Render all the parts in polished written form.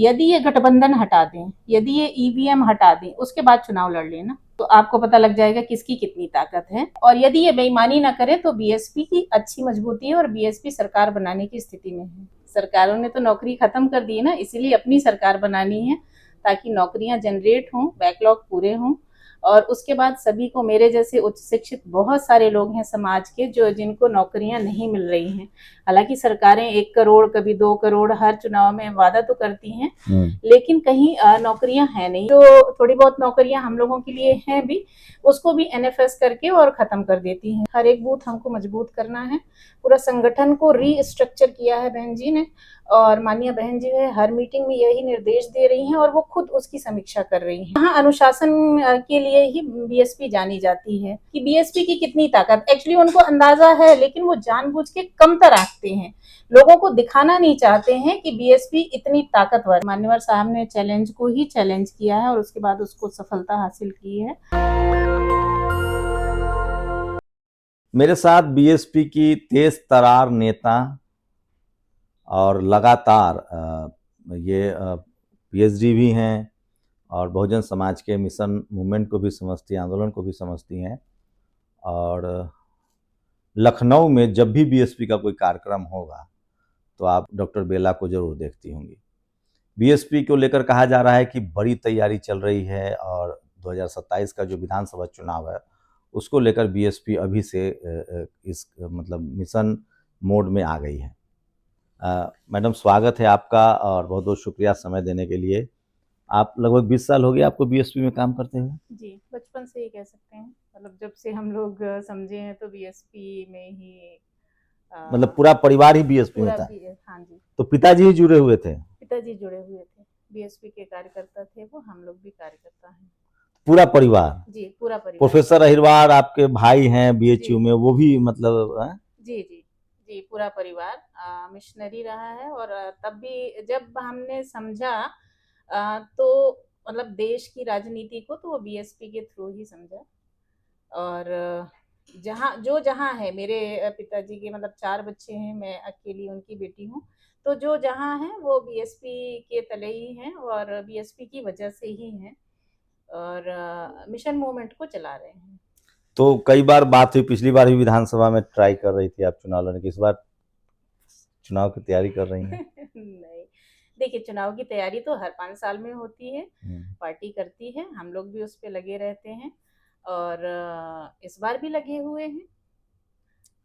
यदि ये गठबंधन हटा दें, यदि ये ईवीएम हटा दें, उसके बाद चुनाव लड़ लेना, तो आपको पता लग जाएगा किसकी कितनी ताकत है। और यदि ये बेईमानी ना करे तो बीएसपी की अच्छी मजबूती है और बीएसपी सरकार बनाने की स्थिति में है। सरकारों ने तो नौकरी खत्म कर दी है ना, इसीलिए अपनी सरकार बनानी है ताकि नौकरियां जनरेट हों, बैकलॉग पूरे हों। और उसके बाद सभी को, मेरे जैसे उच्च शिक्षित बहुत सारे लोग हैं समाज के जो जिनको नौकरियां नहीं मिल रही हैं। हालांकि सरकारें 1 करोड़ कभी 2 करोड़ हर चुनाव में वादा तो करती हैं, लेकिन कहीं नौकरियां हैं नहीं। जो थोड़ी बहुत नौकरियां हम लोगों के लिए हैं भी, उसको भी एनएफएस करके और खत्म कर देती हैं। हर एक बूथ हमको मजबूत करना है, पूरा संगठन को रीस्ट्रक्चर किया है बहन जी ने, और माननीय बहन जी है हर मीटिंग में यही निर्देश दे रही हैं और वो खुद उसकी समीक्षा कर रही हैं। यहाँ अनुशासन के लिए ही बीएसपी जानी जाती है कि बीएसपी की कितनी ताकत, एक्चुअली उनको अंदाजा है लेकिन वो जानबूझ के कमतर आंकते हैं, लोगों को दिखाना नहीं चाहते हैं कि बीएसपी इतनी ताकतवर। मान्यवर साहब ने चैलेंज को ही चैलेंज किया है और उसके बाद उसको सफलता हासिल की है। मेरे साथ बीएसपी की तेज तरार नेता और लगातार ये पीएचडी भी हैं और बहुजन समाज के मिशन मूवमेंट को भी समझती हैं, आंदोलन को भी समझती हैं। और लखनऊ में जब भी बीएसपी का कोई कार्यक्रम होगा तो आप डॉक्टर बेला को जरूर देखती होंगी। बीएसपी को लेकर कहा जा रहा है कि बड़ी तैयारी चल रही है और 2027 का जो विधानसभा चुनाव है उसको लेकर बीएसपी अभी से इस मतलब मिशन मोड में आ गई है। मैडम, स्वागत है आपका और बहुत बहुत शुक्रिया समय देने के लिए। आप लगभग 20 साल हो गए आपको बीएसपी में काम करते हुए? जी, बचपन से ही कह सकते हैं, मतलब जब से हम लोग समझे हैं तो बीएसपी में ही मतलब पूरा परिवार ही बीएसपी में था? हाँ जी। तो पिताजी ही जुड़े हुए थे? पिताजी जुड़े हुए थे, बीएसपी के कार्यकर्ता थे वो, हम लोग भी कार्यकर्ता हैं। पूरा परिवार? जी, पूरा परिवार। प्रोफेसर अहिरवार आपके भाई हैं बीएचयू में, वो भी मतलब जी जी जी, पूरा परिवार मिशनरी रहा है। और तब भी जब हमने समझा तो मतलब देश की राजनीति को, तो वो बीएसपी के थ्रू ही समझा। और जहाँ है, मेरे पिताजी के मतलब 4 बच्चे हैं, मैं अकेली उनकी बेटी हूँ, तो जो जहाँ है वो बीएसपी के तले ही हैं और बीएसपी की वजह से ही हैं और मिशन मूवमेंट को चला रहे हैं। तो कई बार बात हुई, पिछली बार भी विधानसभा में ट्राई कर रही थी आप चुनाव लड़ने की, इस बार चुनाव की तैयारी कर रही हैं? नहीं, देखिए चुनाव की तैयारी तो हर 5 साल में होती है, पार्टी करती है, हम लोग भी उस पे लगे रहते हैं और इस बार भी लगे हुए हैं।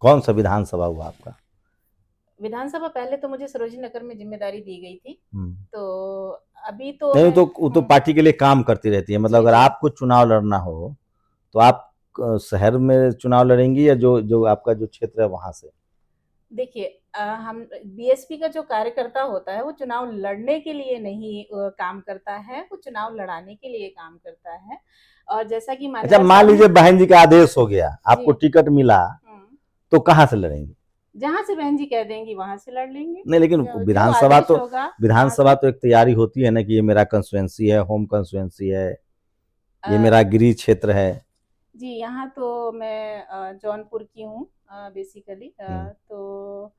कौन सा विधानसभा हुआ आपका? विधानसभा पहले तो मुझे सरोजिनी नगर में जिम्मेदारी दी गई थी, तो अभी तो नहीं, तो वो तो पार्टी के लिए काम करती रहती है। मतलब अगर आपको चुनाव लड़ना हो तो आप शहर में चुनाव लड़ेंगी या जो जो आपका जो क्षेत्र है वहां से? देखिए, हम बीएसपी का जो कार्यकर्ता होता है वो चुनाव लड़ने के लिए नहीं काम करता है, वो चुनाव लड़ाने के लिए काम करता है। और जैसा कि अच्छा, मान लीजिए बहन जी का आदेश हो गया, आपको टिकट मिला, तो कहाँ से लड़ेंगी? जहाँ से बहन जी कह देंगी वहां से लड़ लेंगे। नहीं, लेकिन विधानसभा तो एक तैयारी होती है ना कि ये मेरा कंस्टिट्यूएंसी है, होम कंस्टिट्यूएंसी है, ये मेरा गृह क्षेत्र है। जी, यहाँ तो मैं जौनपुर की हूँ बेसिकली, तो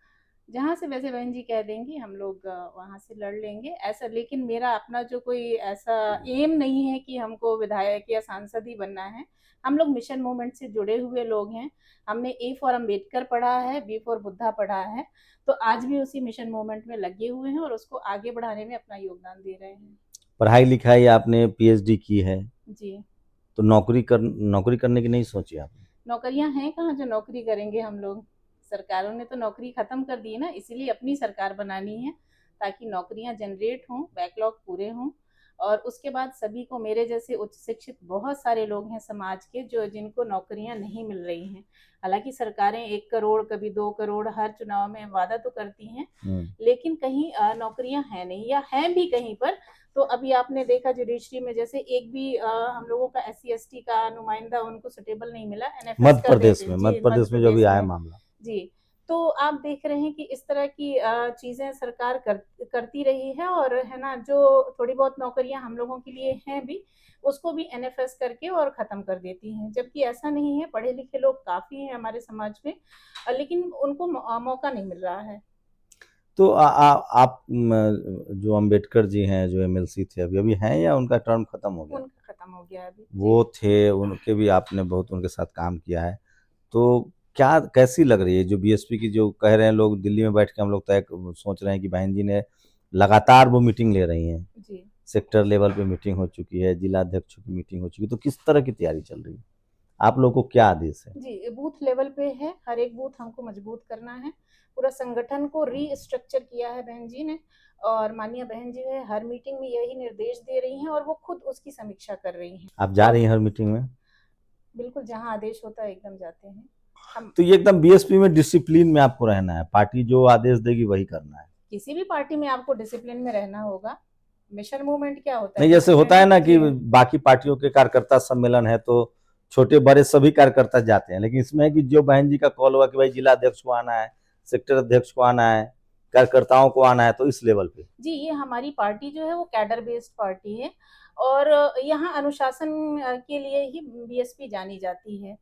जहाँ से वैसे बहन जी कह देंगी हम लोग वहाँ से लड़ लेंगे ऐसा। लेकिन मेरा अपना जो कोई ऐसा एम नहीं है कि हमको विधायक या सांसद ही बनना है। हम लोग मिशन मूवमेंट से जुड़े हुए लोग हैं। हमने ए फॉर अम्बेडकर पढ़ा है, बी फॉर बुद्धा पढ़ा है, तो आज भी उसी मिशन मूवमेंट में लगे हुए हैं और उसको आगे बढ़ाने में अपना योगदान दे रहे हैं। पढ़ाई लिखाई आपने पीएचडी की है जी, तो नौकरी करने की नहीं सोची आपने? नौकरियां हैं कहाँ जो नौकरी करेंगे हम लोग। सरकारों ने तो नौकरी खत्म कर दी है ना, इसीलिए अपनी सरकार बनानी है ताकि नौकरियां जनरेट हों, बैकलॉग पूरे हों। और उसके बाद सभी को, मेरे जैसे उच्च शिक्षित बहुत सारे लोग हैं समाज के जो जिनको नौकरियां नहीं मिल रही हैं। हालांकि सरकारें 1 करोड़ कभी 2 करोड़ हर चुनाव में वादा तो करती हैं, लेकिन कहीं नौकरियां हैं नहीं, या हैं भी कहीं पर। तो अभी आपने देखा जुडिशरी में जैसे एक भी हम लोगों का SC ST का नुमाइंदा उनको सुटेबल नहीं मिला NFS मध्य कर देते। प्रदेश में जो भी आया मामला। जी, तो आप देख रहे हैं कि इस तरह की चीजें सरकार करती रही है और है ना, जो थोड़ी बहुत नौकरियां हम लोगों के लिए हैं भी, उसको भी NFS करके और खत्म कर देती हैं। जबकि ऐसा नहीं है, पढ़े लिखे लोग काफी हैं हमारे समाज में, लेकिन उनको मौका नहीं मिल रहा है। तो आप जो अंबेडकर जी हैं, जो एमएलसी थे, अभी अभी हैं या उनका टर्म खत्म हो गया? उनका खत्म हो गया अभी। वो थे, उनके भी आपने बहुत उनके साथ काम किया है, तो क्या कैसी लग रही है जो बीएसपी की, जो कह रहे हैं लोग दिल्ली में बैठ के, हम लोग तय सोच रहे हैं कि बहन जी ने लगातार वो मीटिंग ले रही हैं, जी सेक्टर लेवल पे मीटिंग हो चुकी है, जिला अध्यक्षों की मीटिंग हो चुकी है, तो किस तरह की तैयारी चल रही है? आप लोगों को क्या आदेश है? जी, बूथ लेवल पे है, हर एक बूथ हमको मजबूत करना है, पूरा संगठन को रीस्ट्रक्चर किया है बहन जी ने, और माननीय बहन जी है हर मीटिंग में यही निर्देश दे रही हैं और वो खुद उसकी समीक्षा कर रही हैं। आप जा रही हैं हर मीटिंग में? बिल्कुल, जहाँ आदेश होता है एकदम जाते हैं हम। तो ये एकदम बीएसपी में डिसिप्लिन में आपको रहना है, पार्टी जो आदेश देगी वही करना है? किसी भी पार्टी में आपको डिसिप्लिन में रहना होगा। मिशन मूवमेंट क्या होता है? नहीं, जैसे होता है ना कि जी। बाकी पार्टियों के कार्यकर्ता सम्मेलन है तो छोटे बड़े सभी कार्यकर्ता जाते हैं, लेकिन इसमें है कि जो बहन जी का कॉल हुआ कि भाई जिला अध्यक्ष को आना है, सेक्टर अध्यक्ष को आना है, कार्यकर्ताओं को आना है, तो इस लेवल पे। जी, ये हमारी पार्टी जो है वो कैडर बेस्ड पार्टी है, और यहाँ अनुशासन के लिए ही बीएसपी जानी जाती है।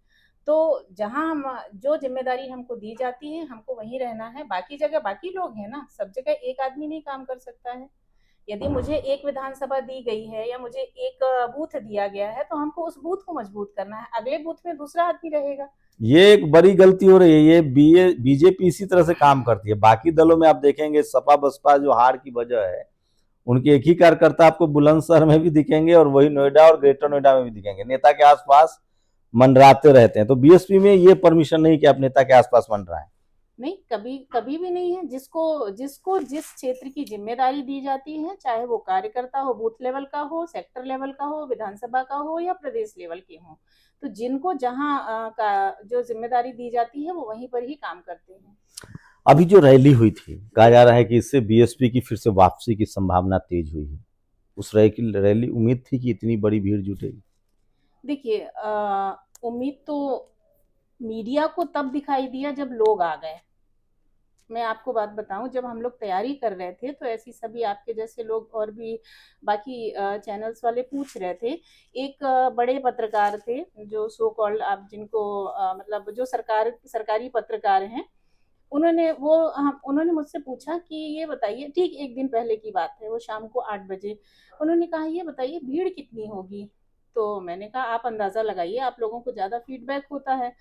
तो जहाँ हम जो जिम्मेदारी हमको दी जाती है हमको वहीं रहना है, बाकी जगह बाकी लोग हैं ना, सब जगह एक आदमी नहीं काम कर सकता है। यदि मुझे एक विधानसभा दी गई है या मुझे एक बूथ दिया गया है तो हमको उस बूथ को मजबूत करना है, अगले बूथ में दूसरा आदमी रहेगा। ये एक बड़ी गलती हो रही है, ये बीजेपी इसी तरह से काम करती है। बाकी दलों में आप देखेंगे सपा बसपा जो हार की वजह है, उनके एक ही कार्यकर्ता आपको बुलंदशहर में भी दिखेंगे और वही नोएडा और ग्रेटर नोएडा में भी दिखेंगे, नेता के आसपास मंडराते रहते हैं। तो बीएसपी में ये परमिशन नहीं कि आप नेता के आसपास मंडराएं। नहीं, कभी कभी भी नहीं है। जिसको जिसको जिस क्षेत्र की जिम्मेदारी दी जाती है, चाहे वो कार्यकर्ता हो, बूथ लेवल का हो, सेक्टर लेवल का हो, विधानसभा का हो या प्रदेश लेवल के हो, तो जिनको जहाँ का जो जिम्मेदारी दी जाती है वो वहीं पर ही काम करते हैं। अभी जो रैली हुई थी, कहा जा रहा है कि इससे बीएसपी की फिर से वापसी की संभावना तेज हुई है। उस रैली उम्मीद थी कि इतनी बड़ी भीड़ जुटेगी? देखिए, उम्मीद तो मीडिया को तब दिखाई दिया जब लोग आ गए। मैं आपको बात बताऊं, जब हम लोग तैयारी कर रहे थे तो ऐसी सभी आपके जैसे लोग और भी बाकी चैनल्स वाले पूछ रहे थे। एक बड़े पत्रकार थे जो सो कॉल्ड, आप जिनको मतलब जो सरकारी पत्रकार हैं, उन्होंने मुझसे पूछा कि ये बताइए, ठीक एक दिन पहले की बात है, वो शाम को 8 बजे उन्होंने कहा ये बताइए भीड़ कितनी होगी। तो मैंने कहा आप अंदाजा लगाइए, आप लोगों को ज्यादा फीडबैक होता है।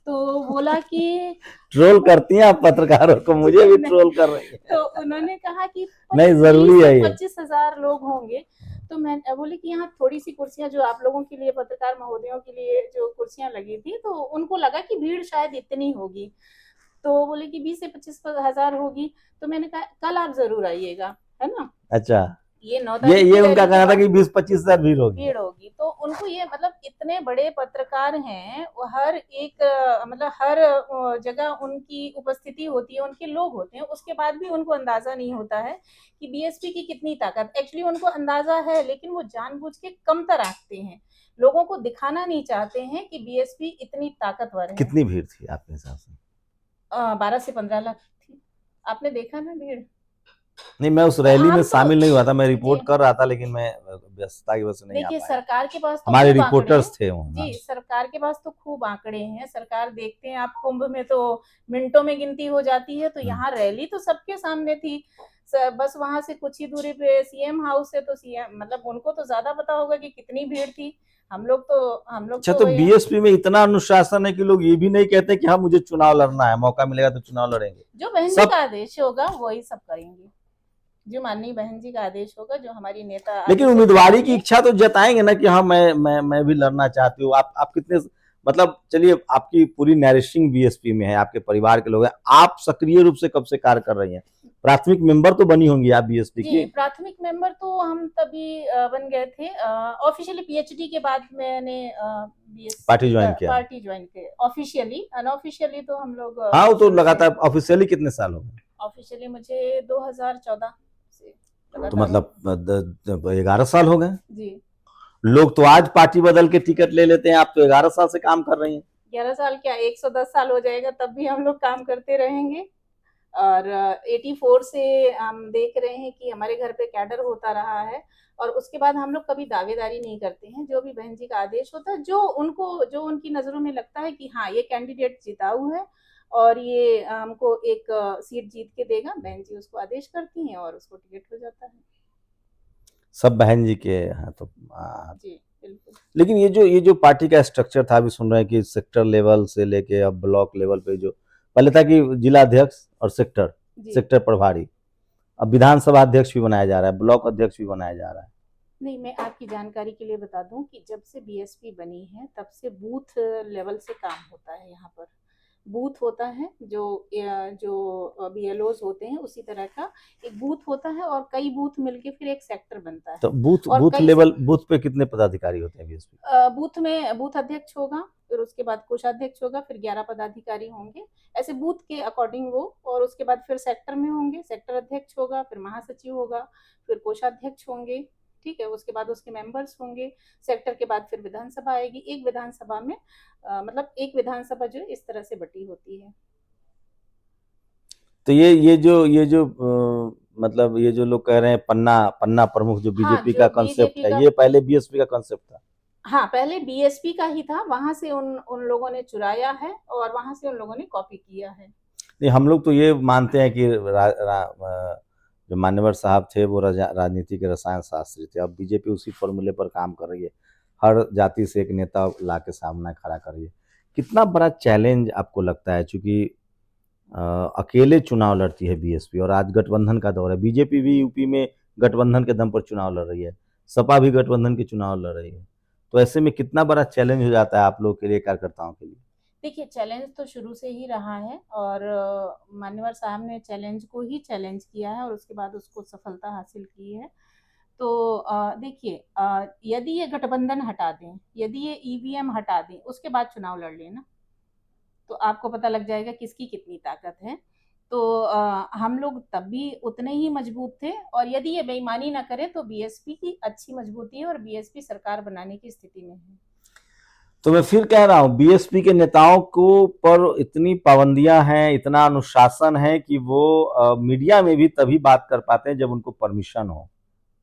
तो बोला कि ट्रोल करती हैं आप पत्रकारों को, मुझे भी ट्रोल कर रही है। तो उन्होंने कहा कि नहीं, जरूरी है ये। 25,000 लोग होंगे। तो मैं बोली कि यहाँ थोड़ी सी कुर्सियां जो आप लोगों के लिए, पत्रकार महोदयों के लिए जो कुर्सियां लगी थी, तो उनको लगा कि भीड़ शायद इतनी होगी। तो बोले कि 20 से 25,000 होगी। तो मैंने कहा कल आप जरूर आइएगा, है ना। अच्छा, ये 9 ये तारीख उनका कहना था कि 20-25,000 भीड़ होगी। भीड़ होगी। तो उनको ये मतलब इतने बड़े पत्रकार हैं, वो हर एक मतलब हर जगह उनकी उपस्थिति होती है, उनके लोग होते हैं, उसके बाद भी उनको अंदाजा नहीं होता है कि बीएसपी की कितनी ताकत। एक्चुअली उनको अंदाजा है, लेकिन वो जानबूझ के कमतर आंकते हैं, लोगों को दिखाना नहीं चाहते हैं कि बीएसपी इतनी ताकतवर है। कितनी भीड़ थी आपके हिसाब से? 12 से 15 लाख थी। आपने देखा ना भीड़? नहीं, मैं उस रैली में हम शामिल नहीं हुआ था, मैं जी रिपोर्ट कर रहा था, लेकिन मैं व्यस्तता की वजह से नहीं आ देखिए, पाया। सरकार के पास तो हमारे खूब आंकड़े रिपोर्टर्स हैं। थे वहाँ। जी, सरकार के पास तो खूब आंकड़े हैं। सरकार देखते हैं, आप कुंभ में तो मिनटों में गिनती हो जाती है, तो यहाँ रैली तो सबके सामने थी। बस वहां से कुछ ही दूरी पे सीएम हाउस है, तो सीएम मतलब उनको तो ज्यादा पता होगा कि कितनी भीड़ थी। हम लोग अच्छा, तो तो बीएसपी में इतना अनुशासन है कि लोग ये भी नहीं कहते कि हाँ मुझे चुनाव लड़ना है, मौका मिलेगा तो चुनाव लड़ेंगे। जो बहन जी का आदेश होगा वही सब करेंगे, जो माननीय बहन जी का आदेश होगा, जो हमारी नेता। लेकिन उम्मीदवारी की इच्छा तो जताएंगे ना कि हाँ मैं भी लड़ना चाहती हूँ। आप कितने, मतलब चलिए, आपकी पूरी नैरेशिंग बीएसपी में है, आपके परिवार के लोग हैं, आप सक्रिय रूप से कब से कार्य कर रही हैं? प्राथमिक मेंबर तो बनी होंगी आप बीएसपी की? प्राथमिक मेंबर तो हम तभी बन गए थे, ऑफिशियली पीएचडी के बाद मैंने पार्टी ज्वाइन किया? पार्टी ज्वाइन किया ऑफिशियली। अनऑफिशियली तो हम लोग हाँ, वो तो लगातार। ऑफिशियली कितने साल हो गए? ऑफिशियली मुझे 2014 से, तो मतलब 11 साल हो गए जी। लोग तो आज पार्टी बदल के टिकट ले लेते हैं, आप तो 11 साल से काम कर रही हैं। 11 साल क्या, 110 साल हो जाएगा तब भी हम लोग काम करते रहेंगे। और 84 से हम देख रहे हैं कि हमारे घर पे कैडर होता रहा है, और उसके बाद हम लोग कभी दावेदारी नहीं करते हैं। जो भी बहन जी का आदेश होता है, जो उनकी नजरों में लगता है कि हाँ ये कैंडिडेट जिताऊ है, और ये हमको एक सीट जीत के देगा, बहन जी उसको आदेश करती हैं और उसको टिकट हो जाता है। सब बहन जी के हैं तो हाँ। जी बिल्कुल। लेकिन ये जो पार्टी का स्ट्रक्चर था, अभी सुन रहे हैं कि सेक्टर लेवल से लेके अब ब्लॉक लेवल पे, जो पहले था कि जिला अध्यक्ष और जी सेक्टर प्रभारी, अब विधानसभा अध्यक्ष भी बनाया जा रहा है, ब्लॉक अध्यक्ष भी बनाया जा रहा है। नहीं, मैं आपकी जानकारी के लिए बता दूं कि जब से बीएसपी बनी है तब से बूथ लेवल से काम होता है। यहाँ पर बूथ होता है, जो बीएलओज होते हैं उसी तरह का एक बूथ होता है, और कई बूथ मिलके फिर एक सेक्टर बनता है। तो बूथ और बूथ कई लेवल, बूथ पे कितने पदाधिकारी होते हैं बीएसपी? बूथ में बूथ अध्यक्ष होगा, फिर उसके बाद कोषाध्यक्ष होगा, फिर 11 पदाधिकारी होंगे, ऐसे बूथ के अकॉर्डिंग वो। और उसके बाद फिर सेक्टर में होंगे, सेक्टर अध्यक्ष होगा, फिर महासचिव होगा, फिर कोषाध्यक्ष होंगे, ठीक है। उसके बाद उसके मेंबर्स होंगे। सेक्टर के बाद फिर विधानसभा आएगी। एक विधानसभा में मतलब एक विधानसभा जो है इस तरह से बटी होती है। तो ये जो मतलब ये जो लोग कह रहे हैं पन्ना पन्ना प्रमुख, जो हाँ, बीजेपी का जो कॉन्सेप्ट बीजेपी है, का, ये पहले बीएसपी का कॉन्सेप्ट था। हाँ पहले बीएसपी का ही था, वहां से उन उन लोगों ने चुराया है और वहां से उन लोगों ने कॉपी किया है। नहीं, हम लोग तो ये मानते हैं कि जो मान्यवर साहब थे वो राजनीति के रसायन शास्त्री थे। अब बीजेपी उसी फॉर्मूले पर काम कर रही है, हर जाति से एक नेता ला के सामने खड़ा कर रही है। कितना बड़ा चैलेंज आपको लगता है, चूंकि अकेले चुनाव लड़ती है बीएसपी और आज गठबंधन का दौर है, बीजेपी भी यूपी में गठबंधन के दम पर चुनाव लड़ रही है, सपा भी गठबंधन के चुनाव लड़ रही है, तो ऐसे में कितना बड़ा चैलेंज हो जाता है आप लोग के लिए, कार्यकर्ताओं के लिए? देखिए, चैलेंज तो शुरू से ही रहा है, और मान्यवर साहब ने चैलेंज को ही चैलेंज किया है और उसके बाद उसको सफलता हासिल की है। तो देखिए, यदि ये गठबंधन हटा दें, यदि ये ईवीएम हटा दें, उसके बाद चुनाव लड़ लेना, तो आपको पता लग जाएगा किसकी कितनी ताकत है। तो हम लोग तब भी उतने ही मजबूत थे, और यदि ये बेईमानी ना करे तो बीएसपी की अच्छी मजबूती है और बीएसपी सरकार बनाने की स्थिति में है। तो मैं फिर कह रहा हूँ, बीएसपी के नेताओं को पर इतनी पाबंदियां हैं, इतना अनुशासन है कि वो मीडिया में भी तभी बात कर पाते हैं जब उनको परमिशन हो।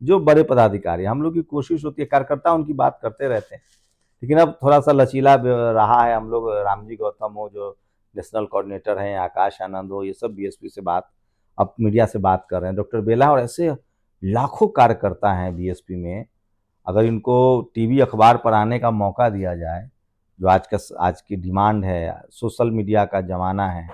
जो बड़े पदाधिकारी, हम लोग की कोशिश होती है, कार्यकर्ता उनकी बात करते रहते हैं, लेकिन अब थोड़ा सा लचीला रहा है। हम लोग रामजी गौतम हो जो नेशनल कोऑर्डिनेटर हैं, आकाश आनंद हो, ये सब बीएसपी से बात, अब मीडिया से बात कर रहे हैं, डॉक्टर बेला, और ऐसे लाखों कार्यकर्ता हैं बीएसपी में। अगर इनको टीवी अखबार पर आने का मौका दिया जाए, जो आज की डिमांड है, सोशल मीडिया का जमाना है,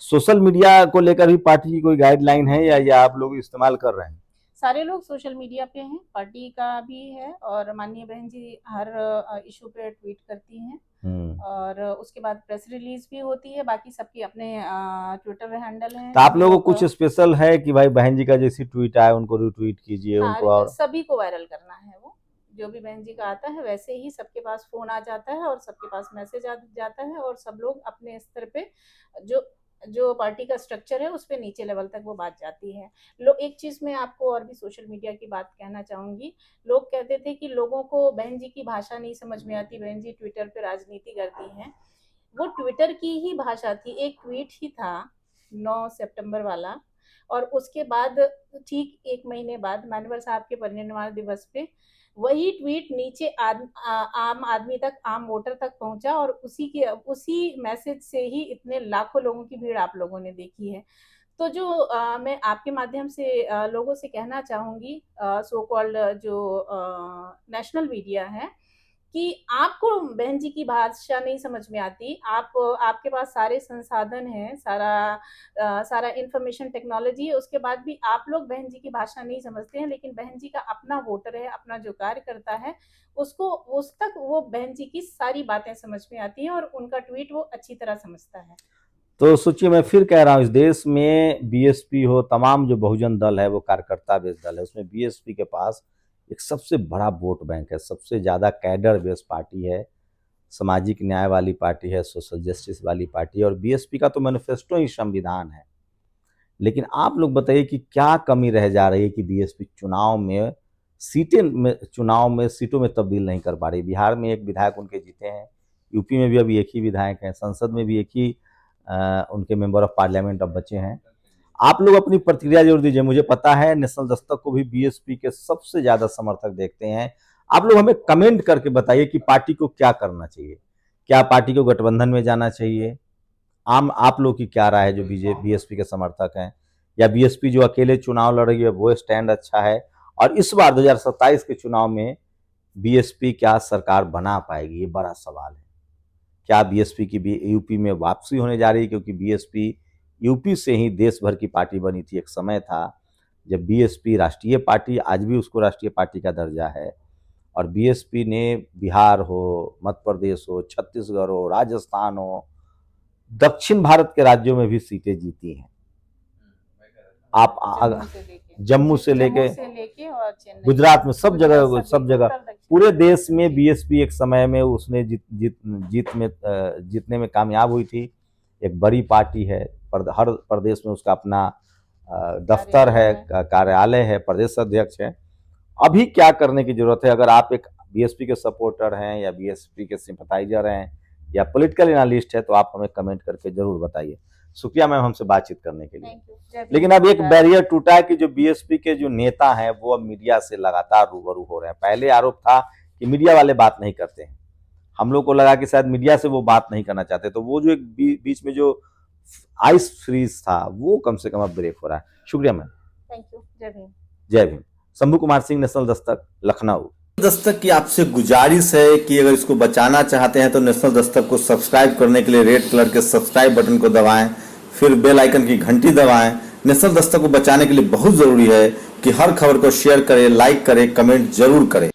सोशल मीडिया को लेकर भी पार्टी की कोई गाइडलाइन है या आप लोग इस्तेमाल कर रहे हैं? सारे लोग सोशल मीडिया पे हैं, पार्टी का भी है, और माननीय बहन जी हर इशू पे ट्वीट करती हैं, और उसके बाद प्रेस रिलीज भी होती है। बाकी सबकी अपने ट्विटर हैंडल हैं। तो आप लोगों को कुछ स्पेशल है कि भाई बहन जी का जैसी ट्वीट आए उनको रिट्वीट कीजिए, हाँ, उनको? और सभी को वायरल करना है। वो जो भी बहन जी का आता है वैसे ही सबके पास फोन आ जाता है और सबके पास मैसेज आ जाता है, और सब लोग अपने स्तर पे जो जो पार्टी का स्ट्रक्चर है उस पे नीचे लेवल तक वो बात जाती है। एक चीज मैं आपको और भी सोशल मीडिया की बात कहना चाहूंगी। लोग कहते थे कि लोगों को बहन जी की भाषा नहीं समझ में आती, बहन जी ट्विटर पे राजनीति करती हैं। वो ट्विटर की ही भाषा थी, एक ट्वीट ही था 9 सितंबर वाला, और उसके बाद ठीक एक महीने बाद मान्यवर साहब के परिनिर्वाण दिवस पे वही ट्वीट नीचे आम आदमी तक, आम वोटर तक पहुंचा, और उसी मैसेज से ही इतने लाखों लोगों की भीड़ आप लोगों ने देखी है। तो जो मैं आपके माध्यम से लोगों से कहना चाहूंगी, सो कॉल्ड जो नेशनल मीडिया है, कि आपको बहन जी की भाषा नहीं समझ में आती। आपके पास सारे संसाधन हैं, सारा इंफॉर्मेशन टेक्नोलॉजी है, उसके बाद भी आप लोग बहन जी की भाषा नहीं समझते हैं। लेकिन बहन जी का अपना वोटर है, अपना जो कार्य करता है, उसको उस तक वो बहन जी की सारी बातें समझ में आती हैं, और उनका ट्वीट वो अच्छी तरह समझता है। तो सोचिए, मैं फिर कह रहा हूँ, इस देश में बीएसपी हो, तमाम जो बहुजन दल है वो कार्यकर्ता बेस दल है, उसमें बीएसपी के पास एक सबसे बड़ा वोट बैंक है, सबसे ज़्यादा कैडर बेस पार्टी है, सामाजिक न्याय वाली पार्टी है, सोशल जस्टिस वाली पार्टी है, और बीएसपी का तो मैनिफेस्टो ही संविधान है। लेकिन आप लोग बताइए कि क्या कमी रह जा रही है कि बीएसपी चुनाव में सीटों में तब्दील नहीं कर पा रही? बिहार में एक विधायक उनके जीते हैं, यूपी में भी अभी एक ही विधायक हैं, संसद में भी एक ही उनके मेंबर ऑफ पार्लियामेंट अब बचे हैं। आप लोग अपनी प्रतिक्रिया जरूर दीजिए। मुझे पता है नेशनल दस्तक को भी बीएसपी के सबसे ज्यादा समर्थक देखते हैं। आप लोग हमें कमेंट करके बताइए कि पार्टी को क्या करना चाहिए, क्या पार्टी को गठबंधन में जाना चाहिए, आम आप लोग की क्या राय है जो बीएसपी के समर्थक हैं, या बीएसपी जो अकेले चुनाव लड़ रही है वो स्टैंड अच्छा है, और इस बार 2027 के चुनाव में बीएसपी क्या सरकार बना पाएगी, ये बड़ा सवाल है। क्या बीएसपी की भी यूपी में वापसी होने जा रही है, क्योंकि बीएसपी यूपी से ही देश भर की पार्टी बनी थी। एक समय था जब बीएसपी राष्ट्रीय पार्टी, आज भी उसको राष्ट्रीय पार्टी का दर्जा है, और बीएसपी ने बिहार हो, मध्य प्रदेश हो, छत्तीसगढ़ हो, राजस्थान हो, दक्षिण भारत के राज्यों में भी सीटें जीती हैं। आप जम्मू से लेके और चेन्नई, गुजरात में सब जगह उत्तर दक्षिण पूरे देश में बीएसपी एक समय में उसने जीतने में कामयाब हुई थी। एक बड़ी पार्टी है, हर प्रदेश में उसका अपना दफ्तर है, कार्यालय है, प्रदेश अध्यक्ष है। अभी क्या करने की जरूरत है? अगर आप एक बीएसपी के सपोर्टर हैं या बीएसपी के सिंपैथाइजर हैं या पॉलिटिकल एनालिस्ट है, तो आप हमें कमेंट करके जरूर बताइए। शुक्रिया मैम हमसे बातचीत करने के लिए। लेकिन अब एक बैरियर टूटा है कि जो बीएसपी के जो नेता हैं वो अब मीडिया से लगातार रूबरू हो रहे हैं। पहले आरोप था कि मीडिया वाले बात नहीं करते हैं, हम लोग को लगा कि शायद मीडिया से वो बात नहीं करना चाहते, तो वो जो एक बीच में जो आइस फ्रीज था वो कम से कम अब ब्रेक हो रहा है। शुक्रिया मैम। Thank you. जय भीम। जय भीम। शंभू कुमार सिंह, नेशनल दस्तक, लखनऊ। दस्तक की आपसे गुजारिश है कि अगर इसको बचाना चाहते हैं तो नेशनल दस्तक को सब्सक्राइब करने के लिए रेड कलर के सब्सक्राइब बटन को दबाएं, फिर बेल आइकन की घंटी दबाएं। नेशनल दस्तक को बचाने के लिए बहुत जरूरी है कि हर खबर को शेयर करें, लाइक करें, कमेंट जरूर करें।